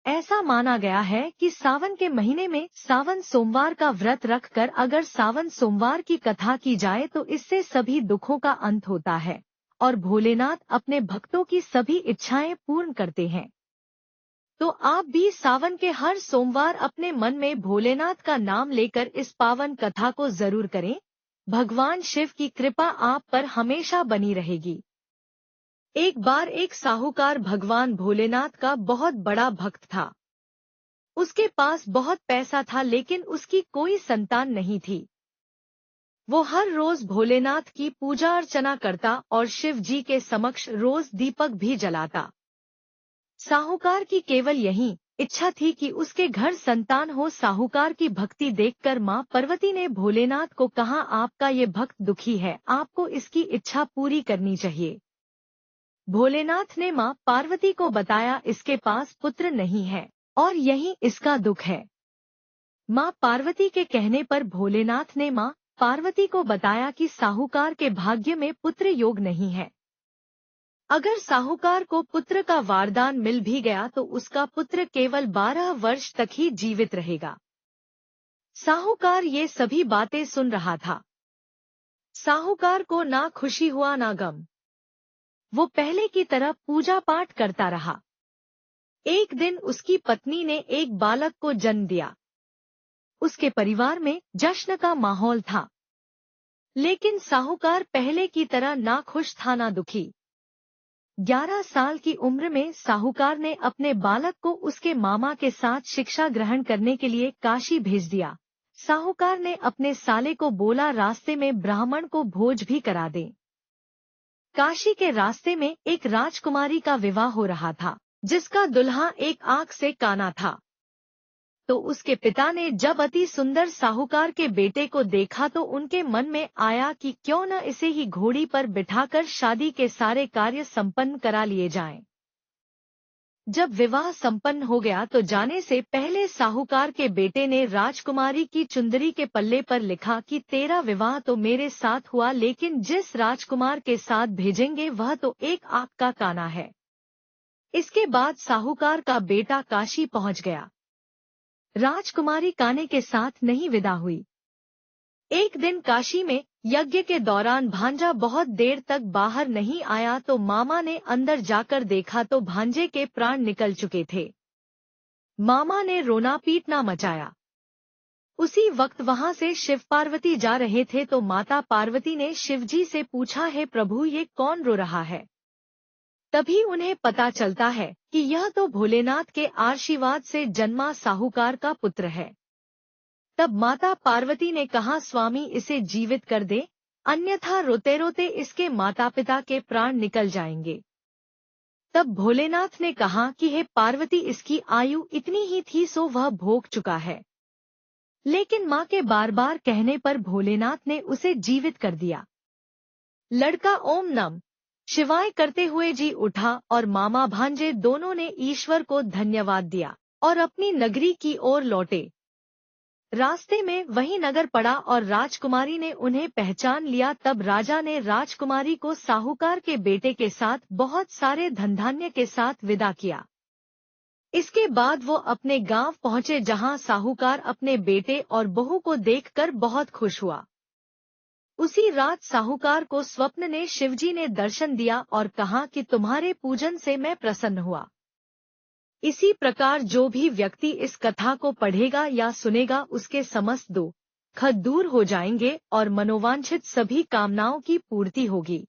ऐसा माना गया है कि सावन के महीने में सावन सोमवार का व्रत रखकर अगर सावन सोमवार की कथा की जाए तो इससे सभी दुखों का अंत होता है और भोलेनाथ अपने भक्तों की सभी इच्छाएं पूर्ण करते हैं। तो आप भी सावन के हर सोमवार अपने मन में भोलेनाथ का नाम लेकर इस पावन कथा को जरूर करें। भगवान शिव की कृपा आप पर हमेशा बनी रहेगी। एक बार एक साहूकार भगवान भोलेनाथ का बहुत बड़ा भक्त था। उसके पास बहुत पैसा था लेकिन उसकी कोई संतान नहीं थी। वो हर रोज भोलेनाथ की पूजा अर्चना करता और शिव जी के समक्ष रोज दीपक भी जलाता। साहूकार की केवल यही इच्छा थी कि उसके घर संतान हो। साहूकार की भक्ति देखकर मां पार्वती ने भोलेनाथ को कहा, आपका ये भक्त दुखी है, आपको इसकी इच्छा पूरी करनी चाहिए। भोलेनाथ ने मां पार्वती को बताया, इसके पास पुत्र नहीं है और यही इसका दुख है। मां पार्वती के कहने पर भोलेनाथ ने मां पार्वती को बताया कि साहूकार के भाग्य में पुत्र योग नहीं है। अगर साहूकार को पुत्र का वरदान मिल भी गया तो उसका पुत्र केवल 12 वर्ष तक ही जीवित रहेगा। साहूकार ये सभी बातें सुन रहा था। साहूकार को ना खुशी हुआ ना गम। वो पहले की तरह पूजा पाठ करता रहा। एक दिन उसकी पत्नी ने एक बालक को जन्म दिया। उसके परिवार में जश्न का माहौल था, लेकिन साहूकार पहले की तरह ना खुश था ना दुखी। 11 साल की उम्र में साहूकार ने अपने बालक को उसके मामा के साथ शिक्षा ग्रहण करने के लिए काशी भेज दिया। साहूकार ने अपने साले को बोला, रास्ते में ब्राह्मण को भोज भी करा दे। काशी के रास्ते में एक राजकुमारी का विवाह हो रहा था, जिसका दुल्हा एक आंख से काना था। तो उसके पिता ने जब अति सुंदर साहूकार के बेटे को देखा तो उनके मन में आया कि क्यों न इसे ही घोड़ी पर बिठाकर शादी के सारे कार्य संपन्न करा लिए जाएं। जब विवाह संपन्न हो गया तो जाने से पहले साहूकार के बेटे ने राजकुमारी की चुंदरी के पल्ले पर लिखा कि तेरा विवाह तो मेरे साथ हुआ, लेकिन जिस राजकुमार के साथ भेजेंगे वह तो एक आंख का काना है। इसके बाद साहूकार का बेटा काशी पहुंच गया। राजकुमारी काने के साथ नहीं विदा हुई। एक दिन काशी में यज्ञ के दौरान भांजा बहुत देर तक बाहर नहीं आया तो मामा ने अंदर जाकर देखा तो भांजे के प्राण निकल चुके थे। मामा ने रोना पीटना मचाया। उसी वक्त वहां से शिव पार्वती जा रहे थे तो माता पार्वती ने शिवजी से पूछा, है प्रभु ये कौन रो रहा है? तभी उन्हें पता चलता है कि यह तो भोलेनाथ के आशीर्वाद से जन्मा साहूकार का पुत्र है। तब माता पार्वती ने कहा, स्वामी इसे जीवित कर दे, अन्यथा रोते रोते इसके माता पिता के प्राण निकल जाएंगे। तब भोलेनाथ ने कहा कि हे पार्वती, इसकी आयु इतनी ही थी सो वह भोग चुका है। लेकिन मां के बार बार कहने पर भोलेनाथ ने उसे जीवित कर दिया। लड़का ओम नमः शिवाय करते हुए जी उठा और मामा भांजे दोनों ने ईश्वर को धन्यवाद दिया और अपनी नगरी की ओर लौटे। रास्ते में वही नगर पड़ा और राजकुमारी ने उन्हें पहचान लिया। तब राजा ने राजकुमारी को साहूकार के बेटे के साथ बहुत सारे धन धान्य के साथ विदा किया। इसके बाद वो अपने गांव पहुंचे जहां साहूकार अपने बेटे और बहू को देखकर बहुत खुश हुआ। उसी रात साहूकार को स्वप्न ने शिवजी ने दर्शन दिया और कहा कि तुम्हारे पूजन से मैं प्रसन्न हुआ। इसी प्रकार जो भी व्यक्ति इस कथा को पढ़ेगा या सुनेगा उसके समस्त दुख दूर हो जाएंगे और मनोवांछित सभी कामनाओं की पूर्ति होगी।